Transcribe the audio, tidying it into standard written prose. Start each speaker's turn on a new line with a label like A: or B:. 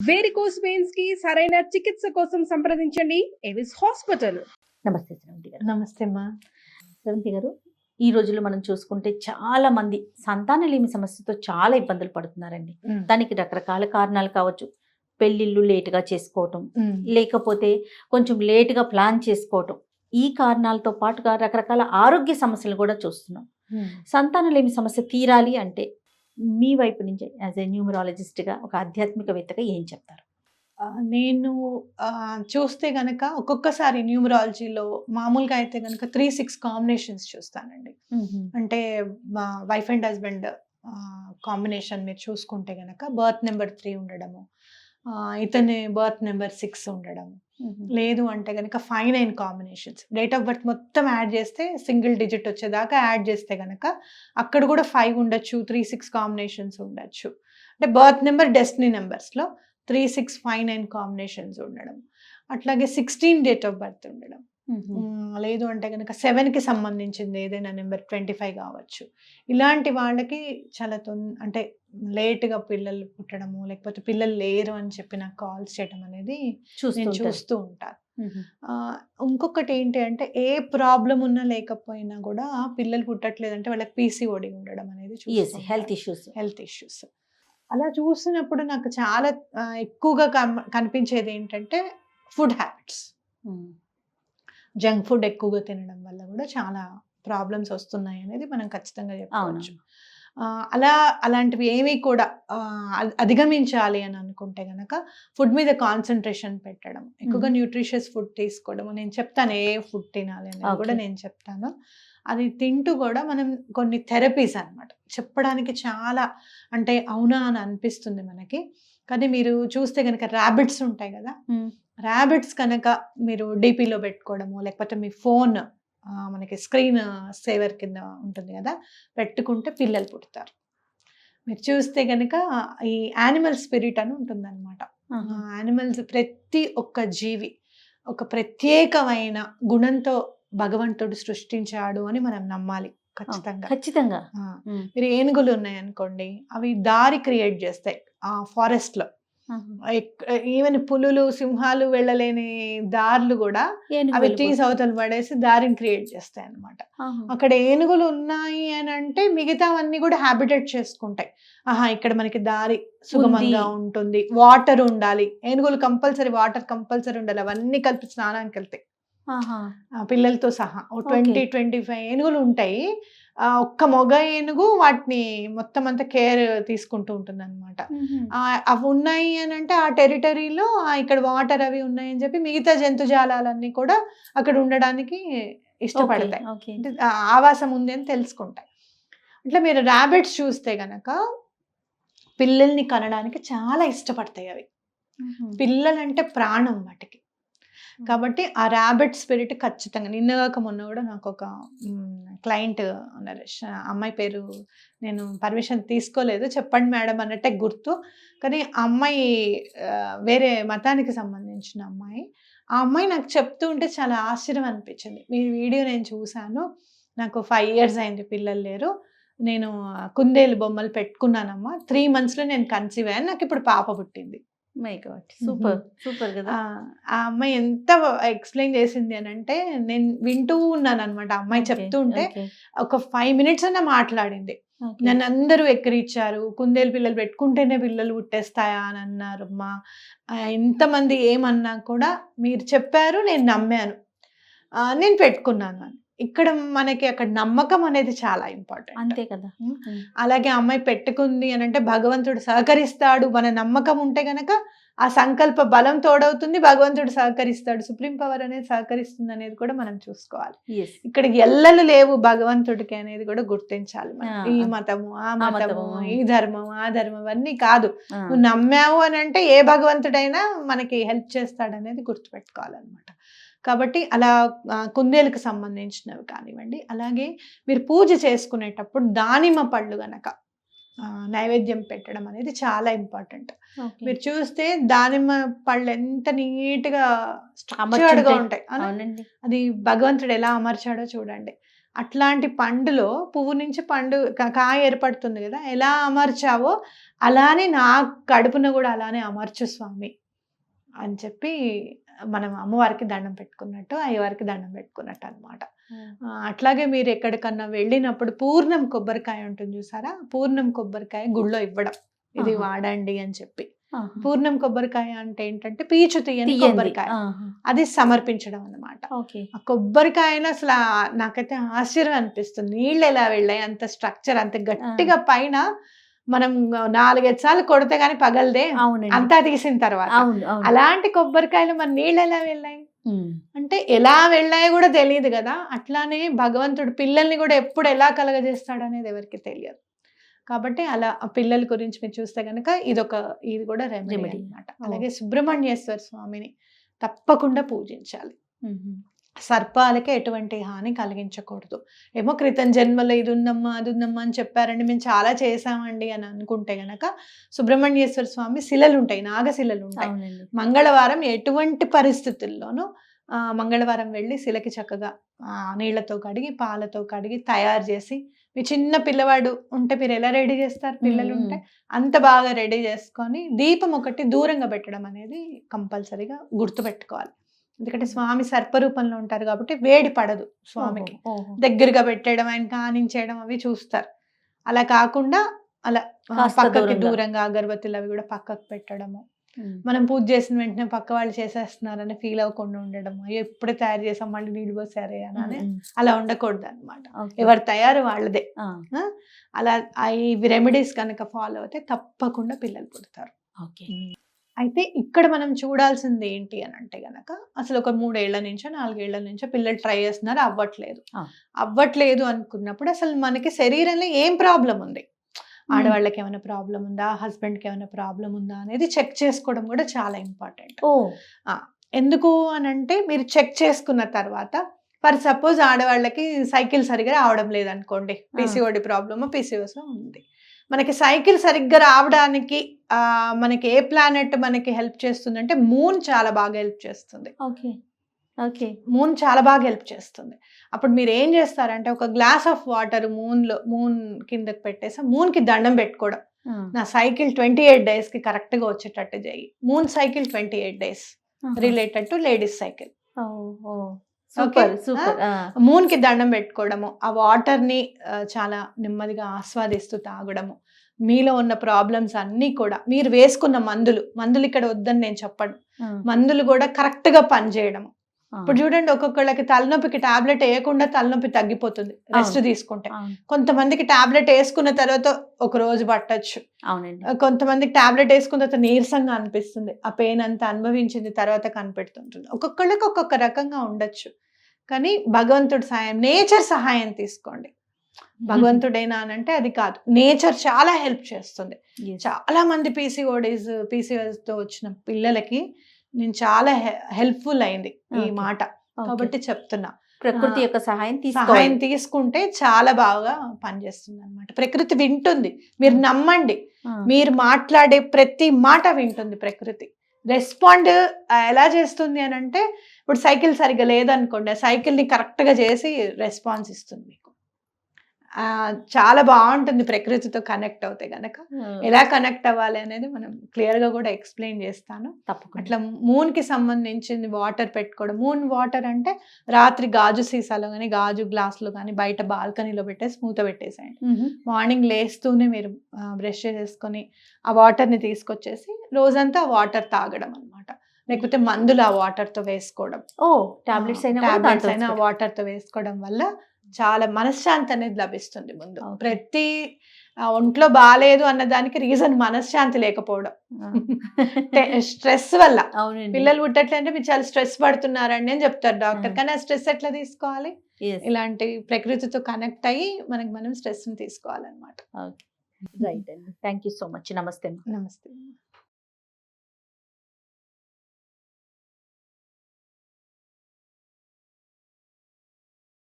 A: Varicose veins కి సరైన చికిత్స కోసం సంప్రదించండి ఎవిస్ హాస్పిటల్.
B: నమస్తే శ్రవంతి గారు.
C: నమస్తే అమ్మా.
B: శ్రవంతి గారు, ఈ రోజుల్లో మనం చూసుకుంటే చాలా మంది సంతానలేమి సమస్యతో చాలా ఇబ్బందులు పడుతున్నారండి. దానికి రకరకాల కారణాలు కావచ్చు. పెళ్ళిళ్ళు లేటుగా చేసుకోవటం, లేకపోతే కొంచెం లేటుగా ప్లాన్ చేసుకోవటం, ఈ కారణాలతో పాటుగా రకరకాల ఆరోగ్య సమస్యలు కూడా చూస్తున్నాం. సంతానలేమి సమస్య తీరాలి అంటే మీ వైపు నుంచి యాజ్ ఎ న్యూమరాలజిస్ట్గా, ఒక ఆధ్యాత్మికవేత్తగా ఏం చెప్తారు?
C: నేను చూస్తే గనక ఒక్కొక్కసారి న్యూమరాలజీలో మామూలుగా అయితే గనక 3-6 కాంబినేషన్స్ చూస్తానండి. అంటే వైఫ్ అండ్ హస్బెండ్ కాంబినేషన్ మీరు చూసుకుంటే గనక బర్త్ నెంబర్ 3 ఉండడము, ఇతని బర్త్ నెంబర్ 6 ఉండడము, లేదు అంటే కనుక 5-9 కాంబినేషన్స్. డేట్ ఆఫ్ బర్త్ మొత్తం యాడ్ చేస్తే సింగిల్ డిజిట్ వచ్చేదాకా యాడ్ చేస్తే కనుక అక్కడ కూడా 5 ఉండొచ్చు, 3-6 కాంబినేషన్స్ ఉండొచ్చు. అంటే బర్త్ నెంబర్ డెస్టినీ నెంబర్స్లో 3-6-5-9 కాంబినేషన్స్ ఉండడం, అట్లాగే 16 డేట్ ఆఫ్ బర్త్ ఉండడం, లేదు అంటే కనుక 7కి సంబంధించింది ఏదైనా నెంబర్ 25 కావచ్చు. ఇలాంటి వాళ్ళకి చాలా అంటే లేట్గా పిల్లలు పుట్టడము, లేకపోతే పిల్లలు లేరు అని చెప్పి నాకు కాల్స్ చేయడం అనేది నేను చూస్తూ ఉంటాను. ఇంకొకటి ఏంటి అంటే ఏ ప్రాబ్లం ఉన్నా లేకపోయినా కూడా పిల్లలు పుట్టట్లేదంటే వాళ్ళకి పీసీఓడి ఉండడం అనేది
B: హెల్త్
C: ఇష్యూస్. అలా చూసినప్పుడు నాకు చాలా ఎక్కువగా కనిపించేది ఏంటంటే ఫుడ్ హ్యాబిట్స్. జంక్ ఫుడ్ ఎక్కువగా తినడం వల్ల కూడా చాలా ప్రాబ్లమ్స్ వస్తున్నాయి అనేది మనం ఖచ్చితంగా చెప్పవచ్చు. అలాంటివి ఏమీ కూడా అధిగమించాలి అని అనుకుంటే గనక ఫుడ్ మీద కాన్సన్ట్రేషన్ పెట్టడం, ఎక్కువగా న్యూట్రిషియస్ ఫుడ్ తీసుకోవడం. నేను చెప్తాను ఏ ఫుడ్ తినాలి అనేది కూడా నేను చెప్తాను. అది తింటూ కూడా మనం కొన్ని థెరపీస్ అన్నమాట చెప్పడానికి చాలా అంటే అవునా అని అనిపిస్తుంది మనకి. కానీ మీరు చూస్తే కనుక ర్యాబిట్స్ ఉంటాయి కదా, ర్యాబిట్స్ కనుక మీరు డీపీలో పెట్టుకోవడము, లేకపోతే మీ ఫోన్ మనకి స్క్రీన్ సేవర్ కింద ఉంటుంది కదా, పెట్టుకుంటే పిల్లలు పుడతారు. మీరు చూస్తే కనుక ఈ యానిమల్ స్పిరిట్ అని ఉంటుందన్నమాట. యానిమల్స్ ప్రతి ఒక్క జీవి ఒక ప్రత్యేకమైన గుణంతో భగవంతుడు సృష్టించాడు అని మనం నమ్మాలి ఖచ్చితంగా. మీరు ఏనుగులు ఉన్నాయనుకోండి, అవి దారి క్రియేట్ చేస్తాయి ఆ ఫారెస్ట్ లో. ఈవెన్ పులులు, సింహాలు వెళ్ళలేని దారులు కూడా అవి తీసి అవతలు పడేసి దారిని క్రియేట్ చేస్తాయి అన్నమాట. అక్కడ ఏనుగులు ఉన్నాయి అని అంటే మిగతావన్నీ కూడా హ్యాబిటేట్ చేసుకుంటాయి. ఇక్కడ మనకి దారి సుగమంగా ఉంటుంది, వాటర్ ఉండాలి, ఏనుగులు కంపల్సరీ వాటర్ కంపల్సరీ ఉండాలి, అవన్నీ కలిపి స్నానానికి వెళ్తాయి పిల్లలతో సహా. 20-25 ఏనుగులు ఉంటాయి. ఒక్క మొగ ఏనుగు వాటిని మొత్తం అంతా కేర్ తీసుకుంటూ ఉంటుంది అనమాట. అవి ఉన్నాయి అని అంటే ఆ టెరిటరీలో ఇక్కడ వాటర్ అవి ఉన్నాయని చెప్పి మిగతా జంతుజాలన్నీ కూడా అక్కడ ఉండడానికి ఇష్టపడతాయి, ఆవాసం ఉంది అని తెలుసుకుంటాయి. అట్లా మీరు ర్యాబిట్స్ చూస్తే గనక పిల్లల్ని కనడానికి చాలా ఇష్టపడతాయి. అవి పిల్లలంటే ప్రాణం వాటికి. కాబట్టి ఆ ర్యాబిట్ స్పిరిట్ ఖచ్చితంగా. నిన్నగాక మొన్న కూడా నాకు ఒక క్లయింట్ ఉన్నారు, అమ్మాయి పేరు నేను పర్మిషన్ తీసుకోలేదు, చెప్పండి మేడం అన్నట్టే గుర్తు. కానీ ఆ అమ్మాయి వేరే మతానికి సంబంధించిన అమ్మాయి. ఆ అమ్మాయి నాకు చెప్తూ ఉంటే చాలా ఆశ్చర్యం అనిపించింది. మీ వీడియో నేను చూశాను, నాకు 5 years అయింది, పిల్లలు లేరు, నేను కుందేలు బొమ్మలు పెట్టుకున్నానమ్మా, 3 monthsలో నేను కన్సీవ్ అయ్యాను, నాకు ఇప్పుడు పాప పుట్టింది.
B: మై గాడ్, సూపర్ కదా.
C: ఆ అమ్మాయి ఎంత ఎక్స్ప్లెయిన్ చేసింది అని అంటే నేను వింటూ ఉన్నాను అనమాట. ఆ అమ్మాయి చెప్తూ ఉంటే ఒక 5 minutes అన్న మాట్లాడింది. నన్ను అందరూ ఎక్కిరిచ్చారు, కుందేలు పిల్లలు పెట్టుకుంటేనే పిల్లలు పుట్టేస్తాయా అని అన్నారు అమ్మా. ఎంతమంది ఏమన్నా కూడా మీరు చెప్పారు, నేను నమ్మాను, నేను పెట్టుకున్నాను అని. ఇక్కడ మనకి అక్కడ నమ్మకం అనేది చాలా ఇంపార్టెంట్,
B: అంతే కదా.
C: అలాగే అమ్మాయి పెట్టుకుంది అని అంటే భగవంతుడు సహకరిస్తాడు. మన నమ్మకం ఉంటే గనక ఆ సంకల్ప బలం తోడవుతుంది, భగవంతుడు సహకరిస్తాడు, సుప్రీం పవర్ అనేది సహకరిస్తుంది అనేది కూడా మనం చూసుకోవాలి. ఇక్కడ ఎల్లలు లేవు భగవంతుడికి అనేది కూడా గుర్తించాలి. ఈ మతము ఆ మతము, ఈ ధర్మం ఆ ధర్మం అన్నీ కాదు. నువ్వు నమ్మావు అని అంటే ఏ భగవంతుడైనా మనకి హెల్ప్ చేస్తాడనేది గుర్తుపెట్టుకోవాలన్నమాట. కాబట్టి అలా కుందేలకు సంబంధించినవి కానివ్వండి. అలాగే మీరు పూజ చేసుకునేటప్పుడు దానిమ్మ పళ్ళు గనక నైవేద్యం పెట్టడం అనేది చాలా ఇంపార్టెంట్. మీరు చూస్తే దానిమ్మ పళ్ళు ఎంత నీట్గా స్ట్రక్చర్డ్గా ఉంటాయి, అది భగవంతుడు ఎలా అమర్చాడో చూడండి. అట్లాంటి పండులో పువ్వు నుంచి పండు కాయ ఏర్పడుతుంది కదా, ఎలా అమర్చావో అలానే నా కడుపున కూడా అలానే అమర్చు స్వామి అని చెప్పి మనం అమ్మవారికి దండం పెట్టుకున్నట్టు, అయ్యవారికి దండం పెట్టుకున్నట్టు అనమాట. అట్లాగే మీరు ఎక్కడికన్నా వెళ్ళినప్పుడు పూర్ణం కొబ్బరికాయ ఉంటుంది చూసారా, పూర్ణం కొబ్బరికాయ గుళ్ళో ఇవ్వడం, ఇది వాడండి అని చెప్పి. పూర్ణం కొబ్బరికాయ అంటే ఏంటంటే పీచు తీయని కొబ్బరికాయ, అది సమర్పించడం అన్నమాట. ఆ కొబ్బరికాయలో అసలు నాకైతే ఆశ్చర్యం అనిపిస్తుంది, నీళ్ళు ఎలా వెళ్ళాయి, అంత స్ట్రక్చర్ అంత గట్టిగా పైన మనం 4-5 సార్లు కొడితే గానీ పగలదే, అంతా తీసిన తర్వాత అలాంటి కొబ్బరికాయలు మన నీళ్ళు ఎలా వెళ్ళాయి అంటే ఎలా వెళ్ళాయో కూడా తెలియదు కదా. అట్లానే భగవంతుడు పిల్లల్ని కూడా ఎప్పుడు ఎలా కలగజేస్తాడు అనేది ఎవరికి తెలియదు. కాబట్టి అలా ఆ పిల్లల గురించి మీరు చూస్తే కనుక ఇది కూడా రెమెడీ అన్నమాట. అలాగే సుబ్రహ్మణ్యేశ్వర స్వామిని తప్పకుండా పూజించాలి. సర్పాలకి ఎటువంటి హాని కలిగించకూడదు. ఏమో క్రితం జన్మలో ఇది ఉందమ్మా అది ఉందమ్మా అని చెప్పారండి, మేము చాలా చేసామండి అని అనుకుంటే గనక సుబ్రహ్మణ్యేశ్వర స్వామి శిలలు ఉంటాయి, నాగశిలలు ఉంటాయి. మంగళవారం ఎటువంటి పరిస్థితుల్లోనూ మంగళవారం వెళ్ళి శిలకి చక్కగా నీళ్లతో కడిగి పాలతో కడిగి తయారు చేసి, మీ చిన్న పిల్లవాడు ఉంటే మీరు ఎలా రెడీ చేస్తారు, పిల్లలు ఉంటే అంత బాగా రెడీ చేసుకొని దీపం ఒకటి దూరంగా పెట్టడం అనేది కంపల్సరీగా గుర్తుపెట్టుకోవాలి. ఎందుకంటే స్వామి సర్పరూపంలో ఉంటారు కాబట్టి వేడి పడదు స్వామికి, దగ్గరగా పెట్టడం ఆయన కానించేయడం అవి చూస్తారు. అలా కాకుండా అలా పక్కకి దూరంగా అగరబత్తులు అవి కూడా పక్కకు పెట్టడము, మనం పూజ చేసిన వెంటనే పక్క వాళ్ళు చేసేస్తున్నారని ఫీల్ అవ్వకుండా ఉండడము, ఎప్పుడే తయారు చేసాం మళ్ళీ నీళ్ళు పోసారే అని అలా ఉండకూడదు అనమాట. ఎవరి తయారు వాళ్ళదే. అలా ఈ రెమెడీస్ కనుక ఫాలో అయితే తప్పకుండా పిల్లలు పుడతారు. అయితే ఇక్కడ మనం చూడాల్సింది ఏంటి అని అంటే గనక, అసలు ఒక 3 ఏళ్ల నుంచో 4 ఏళ్ల నుంచో పిల్లలు ట్రై చేస్తున్నారు, అవ్వట్లేదు అనుకున్నప్పుడు అసలు మనకి శరీరంలో ఏం ప్రాబ్లం ఉంది, ఆడవాళ్ళకి ఏమైనా ప్రాబ్లం ఉందా, హస్బెండ్కి ఏమైనా ప్రాబ్లం ఉందా అనేది చెక్ చేసుకోవడం కూడా చాలా ఇంపార్టెంట్. ఎందుకు అని అంటే, మీరు చెక్ చేసుకున్న తర్వాత ఫర్ సపోజ్ ఆడవాళ్ళకి సైకిల్ సరిగ్గా రావడం లేదనుకోండి, పీసీఓడి ప్రాబ్లమ్ పీసీఓస్ ఉంది, మనకి సైకిల్ సరిగ్గా రావడానికి మనకి ఏ ప్లానెట్ మనకి హెల్ప్ చేస్తుంది అంటే మూన్ చాలా బాగా హెల్ప్ చేస్తుంది. మూన్ చాలా బాగా హెల్ప్ చేస్తుంది. అప్పుడు మీరు ఏం చేస్తారంటే, ఒక గ్లాస్ ఆఫ్ వాటర్ మూన్ కిందకి పెట్టేసి మూన్ కి దండం పెట్టుకోవడం, నా సైకిల్ 28 days కి కరెక్ట్ గా వచ్చేటట్టు చేయి. Moon cycle 28 days related to ladies cycle. Moon కి దండం పెట్టుకోవడము, ఆ వాటర్ ని చాలా నెమ్మదిగా ఆస్వాదిస్తూ తాగడము, మీలో ఉన్న ప్రాబ్లమ్స్ అన్ని కూడా మీరు వేసుకున్న మందులు ఇక్కడ వద్దని నేను చెప్పను, మందులు కూడా కరెక్ట్ గా పనిచేయడము. ఇప్పుడు చూడండి, ఒక్కొక్కళ్ళకి తలనొప్పికి టాబ్లెట్ వేయకుండా తలనొప్పి తగ్గిపోతుంది రెస్ట్ తీసుకుంటే, కొంతమందికి టాబ్లెట్ వేసుకున్న తర్వాత ఒక రోజు పట్టచ్చు, కొంతమందికి టాబ్లెట్ వేసుకున్న తర్వాత నీరసంగా అనిపిస్తుంది, ఆ పెయిన్ అంతా అనుభవించింది తర్వాత కనిపెడుతుంటుంది. ఒక్కొక్కళ్ళకి ఒక్కొక్క రకంగా ఉండొచ్చు. కానీ భగవంతుడి సహాయం, నేచర్ సహాయం తీసుకోండి. భగవంతుడేనా అని అంటే అది కాదు, నేచర్ చాలా హెల్ప్ చేస్తుంది. చాలా మంది పీసీఓఎస్ తో వచ్చిన పిల్లలకి నేను చాలా హెల్ప్ఫుల్ అయింది ఈ మాట, కాబట్టి చెప్తున్నా.
B: ప్రకృతి యొక్క సహాయం
C: తీసుకుంటే చాలా బాగా పనిచేస్తుంది అనమాట. ప్రకృతి వింటుంది, మీరు నమ్మండి, మీరు మాట్లాడే ప్రతి మాట వింటుంది ప్రకృతి. రెస్పాండ్ ఎలా చేస్తుంది అని అంటే, ఇప్పుడు సైకిల్ సరిగ్గా లేదనుకోండి, సైకిల్ని కరెక్ట్గా చేసి రెస్పాన్స్ ఇస్తుంది మీకు. చాలా బాగుంటుంది ప్రకృతితో కనెక్ట్ అవుతే గనక. ఎలా కనెక్ట్ అవ్వాలి అనేది మనం క్లియర్గా కూడా ఎక్స్ప్లెయిన్ చేస్తాను. అట్లా మూన్కి సంబంధించింది వాటర్ పెట్టుకోవడం. మూన్ వాటర్ అంటే రాత్రి గాజు సీసాలో కానీ గాజు గ్లాసులో కానీ బయట బాల్కనీలో పెట్టేసి మూత పెట్టేసేయండి. మార్నింగ్ లేస్తూనే మీరు బ్రష్ చేసుకొని ఆ వాటర్ని తీసుకొచ్చేసి రోజంతా ఆ వాటర్ తాగడం అనమాట. లేకపోతే మందులు ఆ వాటర్తో వేసుకోవడం, టాబ్లెట్స్ అయినా వాటర్తో వేసుకోవడం వల్ల చాలా మనశ్శాంతి అనేది లభిస్తుంది. ముందు ప్రతి ఒంట్లో బాగాలేదు అన్న దానికి రీజన్ మనశ్శాంతి లేకపోవడం, స్ట్రెస్ వల్ల. పిల్లలు పుట్టట్లంటే మీరు చాలా స్ట్రెస్ పడుతున్నారండి అని చెప్తారు డాక్టర్, కానీ ఆ స్ట్రెస్ ఎట్లా తీసుకోవాలి? ఇలాంటి ప్రకృతితో కనెక్ట్ అయ్యి మనం స్ట్రెస్ ని తీసుకోవాలన్నమాట.
B: రైట్ అండి, థ్యాంక్ యూ సో మచ్. నమస్తే.
C: నమస్తే.